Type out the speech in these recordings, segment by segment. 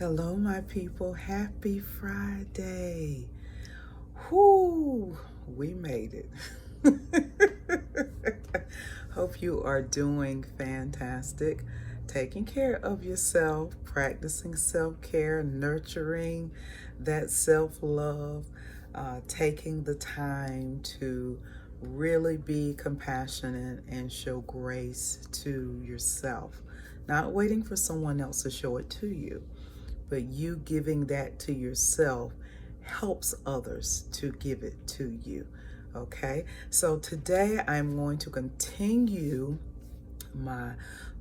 Hello, my people. Happy Friday. Whoo, we made it. Hope you are doing fantastic, taking care of yourself, practicing self-care, nurturing that self-love, taking the time to really be compassionate and show grace to yourself, not waiting for someone else to show it to you, but you giving that to yourself helps others to give it to you. Okay, so today I'm going to continue my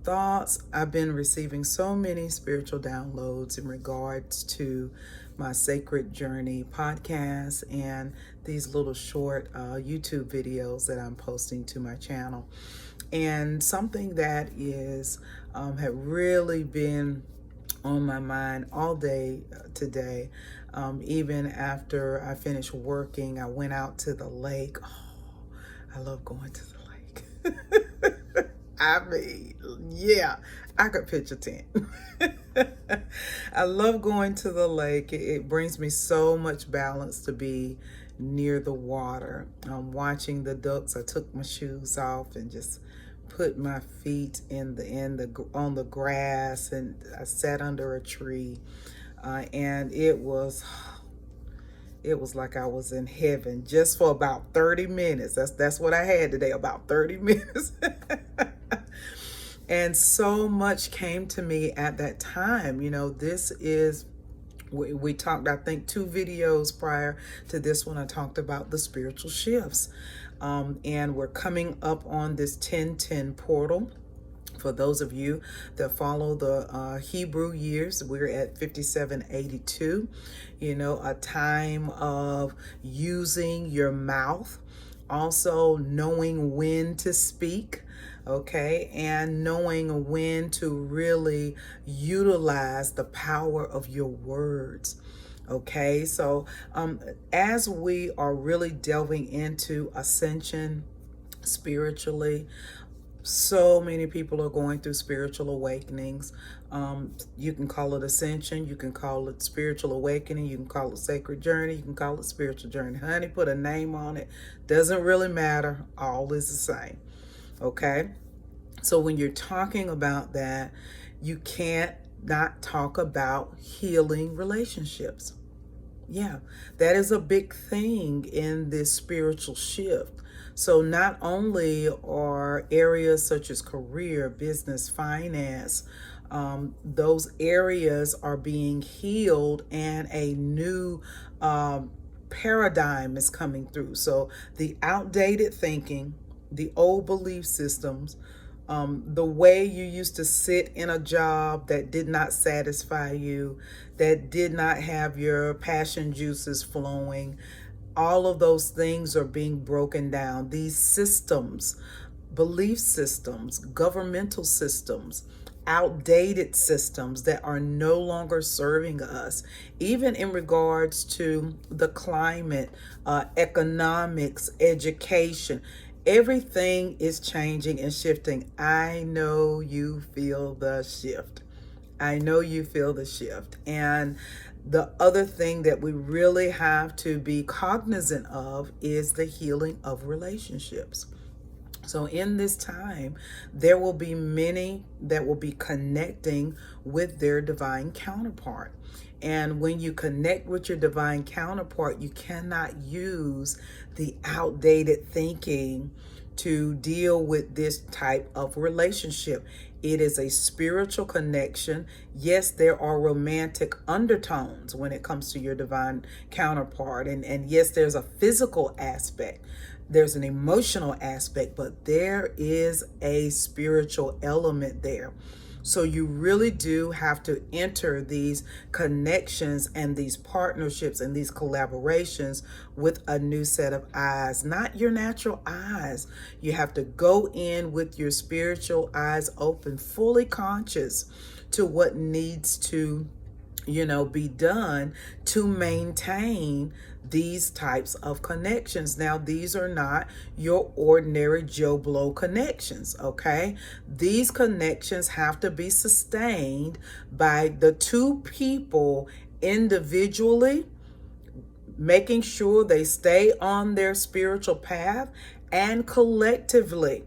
thoughts. I've been receiving so many spiritual downloads in regards to my Sacred Journey podcast and these little short YouTube videos that I'm posting to my channel. And something that is had really been on my mind all day today. Even after I finished working, I went out to the lake. Oh, I love going to the lake. I mean, yeah, I could pitch a tent. I love going to the lake. It brings me so much balance to be near the water. Watching the ducks, I took my shoes off and just put my feet on the grass, and I sat under a tree, and it was like I was in heaven just for about 30 minutes. That's what I had today, about 30 minutes. And so much came to me at that time. This is, we talked, I think 2 videos prior to this one, I talked about the spiritual shifts. And we're coming up on this 1010 portal. For those of you that follow the Hebrew years, we're at 5782. A time of using your mouth, also knowing when to speak, okay, and knowing when to really utilize the power of your words. Okay, so as we are really delving into ascension spiritually, so many people are going through spiritual awakenings. You can call it ascension, you can call it spiritual awakening, you can call it sacred journey, you can call it spiritual journey. Honey, put a name on it. Doesn't really matter. All is the same. Okay, so when you're talking about that, you can't not talk about healing relationships. Yeah, that is a big thing in this spiritual shift. So not only are areas such as career, business, finance, those areas are being healed, and a new paradigm is coming through. So the outdated thinking, the old belief systems, the way you used to sit in a job that did not satisfy you, that did not have your passion juices flowing, all of those things are being broken down. These systems, belief systems, governmental systems, outdated systems that are no longer serving us, even in regards to the climate, economics, education. Everything is changing and shifting. I know you feel the shift. I know you feel the shift. And the other thing that we really have to be cognizant of is the healing of relationships. So in this time, there will be many that will be connecting with their divine counterpart. And when you connect with your divine counterpart, you cannot use the outdated thinking to deal with this type of relationship. It is a spiritual connection. Yes, there are romantic undertones when it comes to your divine counterpart. And yes, there's a physical aspect. There's an emotional aspect, but there is a spiritual element there. So you really do have to enter these connections and these partnerships and these collaborations with a new set of eyes, not your natural eyes. You have to go in with your spiritual eyes open, fully conscious to what needs to be done to maintain these types of connections. Now, these are not your ordinary Joe Blow connections, okay? These connections have to be sustained by the two people individually, making sure they stay on their spiritual path, and collectively.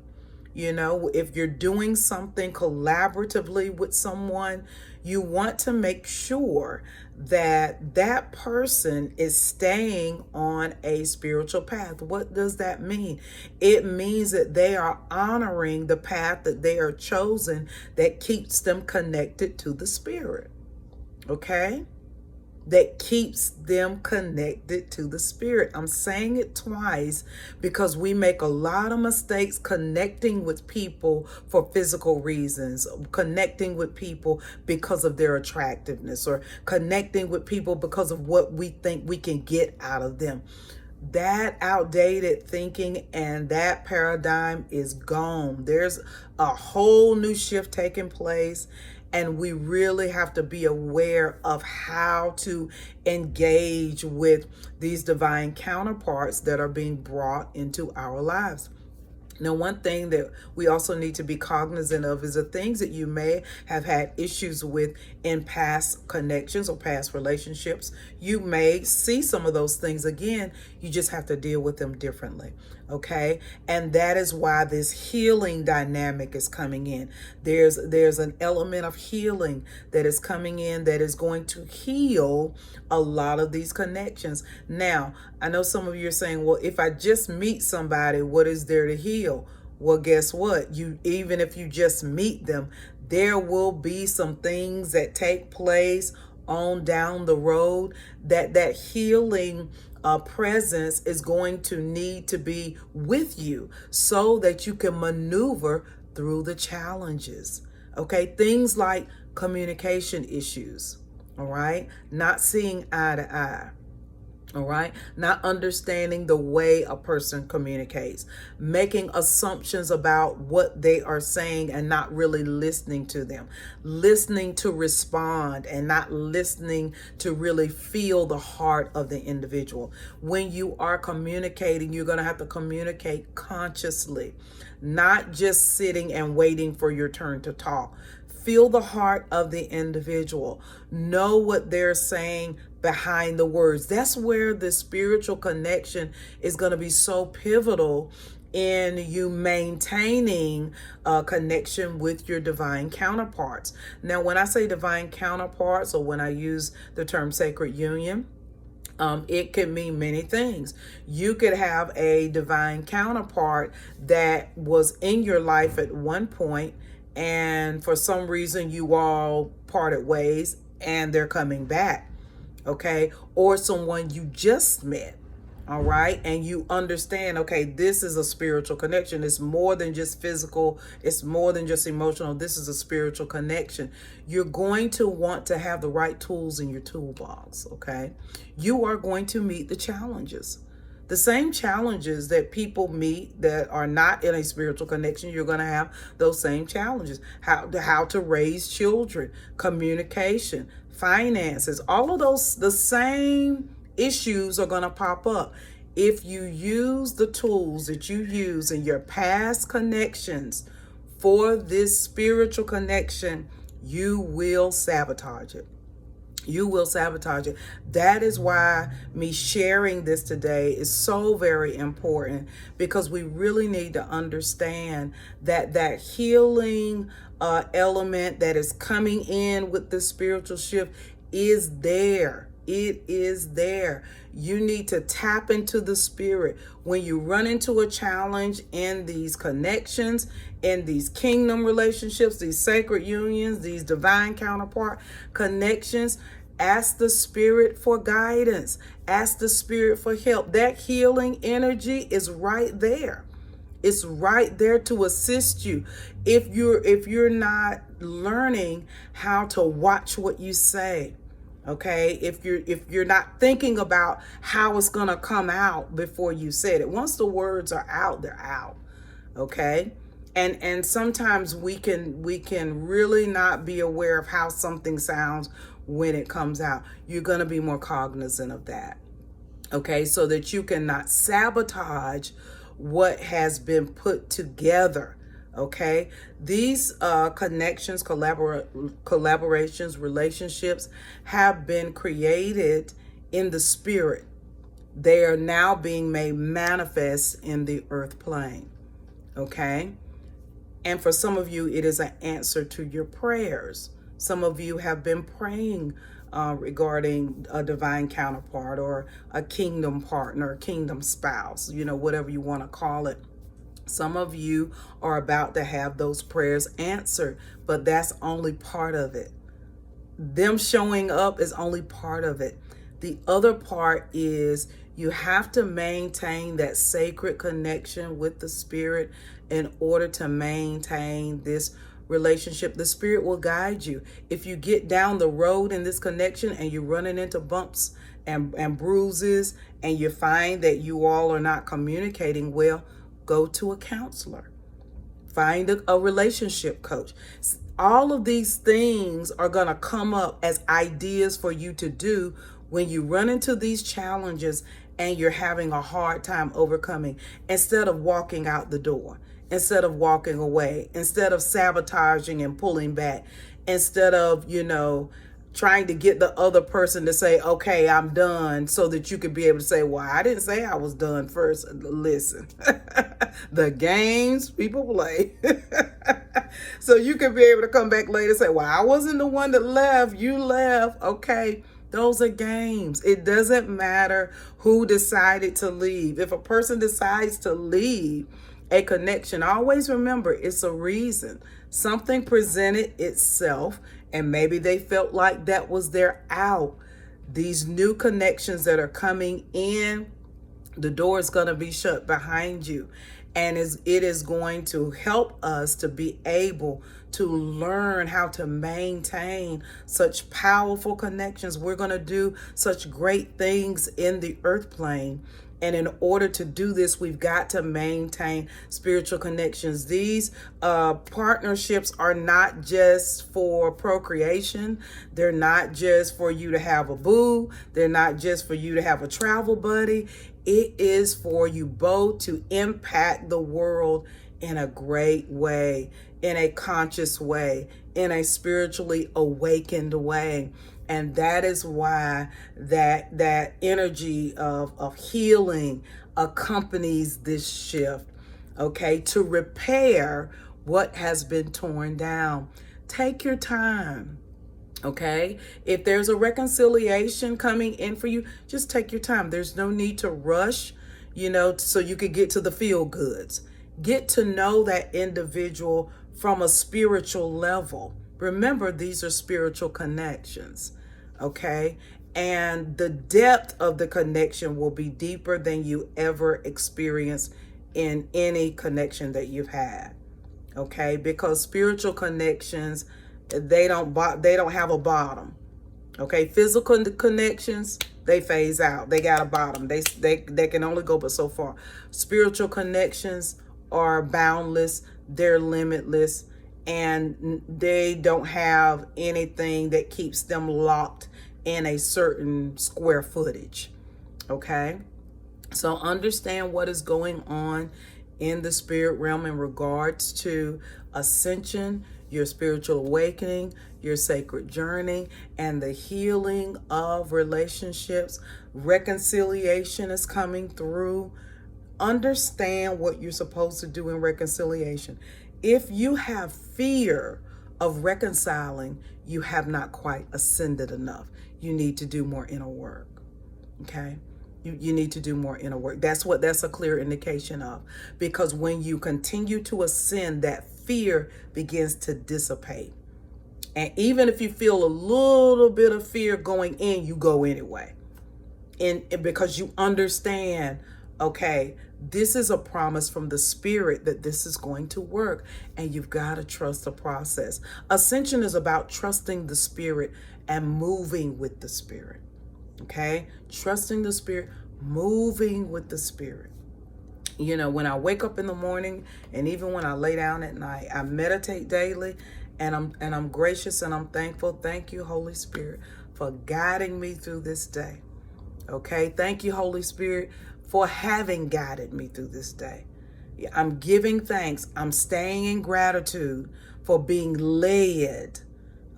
If you're doing something collaboratively with someone, you want to make sure that that person is staying on a spiritual path. What does that mean? It means that they are honoring the path that they are chosen that keeps them connected to the spirit. Okay? That keeps them connected to the spirit. I'm saying it twice because we make a lot of mistakes connecting with people for physical reasons, connecting with people because of their attractiveness, or connecting with people because of what we think we can get out of them. That outdated thinking and that paradigm is gone. There's a whole new shift taking place, and we really have to be aware of how to engage with these divine counterparts that are being brought into our lives. Now, one thing that we also need to be cognizant of is the things that you may have had issues with in past connections or past relationships. You may see some of those things again. You just have to deal with them differently. Okay. And that is why this healing dynamic is coming in. There's an element of healing that is coming in that is going to heal a lot of these connections. Now, I know some of you are saying, well, if I just meet somebody, what is there to heal? Well, guess what? Even if you just meet them, there will be some things that take place on down the road that healing presence is going to need to be with you so that you can maneuver through the challenges. Okay, things like communication issues, all right, not seeing eye to eye. All right, not understanding the way a person communicates, making assumptions about what they are saying and not really listening to them, listening to respond and not listening to really feel the heart of the individual. When you are communicating, you're going to have to communicate consciously, not just sitting and waiting for your turn to talk. Feel the heart of the individual. Know what they're saying behind the words. That's where the spiritual connection is going to be so pivotal in you maintaining a connection with your divine counterparts. Now, when I say divine counterparts, or when I use the term sacred union, it could mean many things. You could have a divine counterpart that was in your life at one point, and for some reason you all parted ways and they're coming back, okay? Or someone you just met, all right? And you understand, okay, this is a spiritual connection. It's more than just physical. It's more than just emotional. This is a spiritual connection. You're going to want to have the right tools in your toolbox, okay? You are going to meet the challenges. The same challenges that people meet that are not in a spiritual connection, you're going to have those same challenges. How to raise children, communication, finances, all of those, the same issues are going to pop up. If you use the tools that you use in your past connections for this spiritual connection, you will sabotage it. You will sabotage it. That is why me sharing this today is so very important, because we really need to understand that healing element that is coming in with the spiritual shift is there. It is there. You need to tap into the spirit. When you run into a challenge in these connections, in these kingdom relationships, these sacred unions, these divine counterpart connections, ask the spirit for guidance. Ask the spirit for help. That healing energy is right there. It's right there to assist you. If you're not learning how to watch what you say, okay, if you're not thinking about how it's gonna come out before you said it. Once the words are out, they're out. Okay. And sometimes we can really not be aware of how something sounds when it comes out. You're going to be more cognizant of that. Okay, so that you cannot sabotage what has been put together. Okay, these connections, collaborations, relationships have been created in the spirit. They are now being made manifest in the earth plane. Okay, and for some of you, it is an answer to your prayers. Some of you have been praying regarding a divine counterpart or a kingdom partner, kingdom spouse, whatever you want to call it. Some of you are about to have those prayers answered, but that's only part of it. Them showing up is only part of it. The other part is you have to maintain that sacred connection with the spirit in order to maintain this relationship. The spirit will guide you. If you get down the road in this connection and you're running into bumps and bruises and you find that you all are not communicating well, go to a counselor. Find a relationship coach. All of these things are going to come up as ideas for you to do when you run into these challenges and you're having a hard time overcoming. Instead of walking out the door, instead of walking away, instead of sabotaging and pulling back, instead of, trying to get the other person to say, okay, I'm done, so that you could be able to say, well, I didn't say I was done first. Listen, the games people play. So you could be able to come back later and say, well, I wasn't the one that left. You left. Okay. Those are games. It doesn't matter who decided to leave. If a person decides to leave a connection, always remember it's a reason. Something presented itself, and maybe they felt like that was their out. These new connections that are coming in, the door is going to be shut behind you. And it is going to help us to be able to learn how to maintain such powerful connections. We're going to do such great things in the earth plane. And in order to do this, we've got to maintain spiritual connections. These partnerships are not just for procreation. They're not just for you to have a boo. They're not just for you to have a travel buddy. It is for you both to impact the world in a great way, in a conscious way, in a spiritually awakened way. And that is why that energy of healing accompanies this shift, okay, to repair what has been torn down. Take your time, okay? If there's a reconciliation coming in for you, just take your time. There's no need to rush, so you could get to the feel goods. Get to know that individual from a spiritual level. Remember, these are spiritual connections. Okay, and the depth of the connection will be deeper than you ever experienced in any connection that you've had. Okay, because spiritual connections, they don't have a bottom. Okay, physical connections, they phase out. They got a bottom. They can only go but so far. Spiritual connections are boundless. They're limitless. And they don't have anything that keeps them locked in a certain square footage. Okay? So understand what is going on in the spirit realm in regards to ascension, your spiritual awakening, your sacred journey, and the healing of relationships. Reconciliation is coming through. Understand what you're supposed to do in reconciliation. If you have fear of reconciling, you have not quite ascended enough. You need to do more inner work. Okay? You need to do more inner work. That's a clear indication of. Because when you continue to ascend, that fear begins to dissipate. And even if you feel a little bit of fear going in, you go anyway. And because you understand, okay, this is a promise from the spirit that this is going to work, and you've got to trust the process. Ascension is about trusting the spirit and moving with the spirit. Okay? Trusting the spirit, moving with the spirit. When I wake up in the morning and even when I lay down at night, I meditate daily, and I'm gracious and I'm thankful. Thank you, Holy Spirit, for guiding me through this day. Okay, thank you, Holy Spirit, for having guided me through this day. I'm giving thanks. I'm staying in gratitude for being led.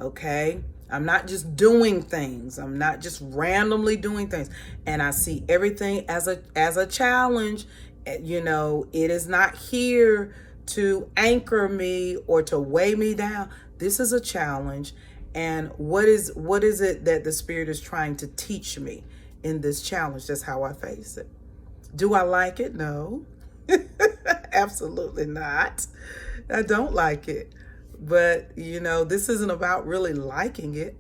Okay, I'm not just doing things. I'm not just randomly doing things. And I see everything as a challenge. You know, it is not here to anchor me or to weigh me down. This is a challenge. And what is it that the Spirit is trying to teach me in this challenge? That's how I face it. Do I like it? No. Absolutely not. I don't like it. But, you know, this isn't about really liking it.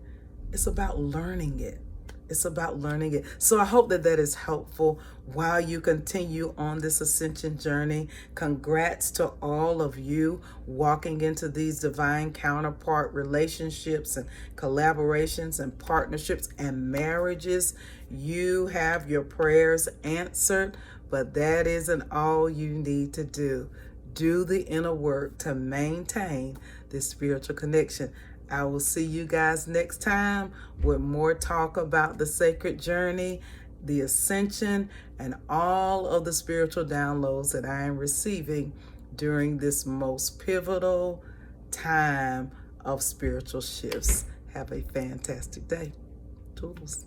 It's about learning it. It's about learning it. So I hope that is helpful while you continue on this ascension journey. Congrats to all of you walking into these divine counterpart relationships and collaborations and partnerships and marriages. You have your prayers answered, but that isn't all you need to do. Do the inner work to maintain this spiritual connection. I will see you guys next time with more talk about the sacred journey, the ascension, and all of the spiritual downloads that I am receiving during this most pivotal time of spiritual shifts. Have a fantastic day. Toodles.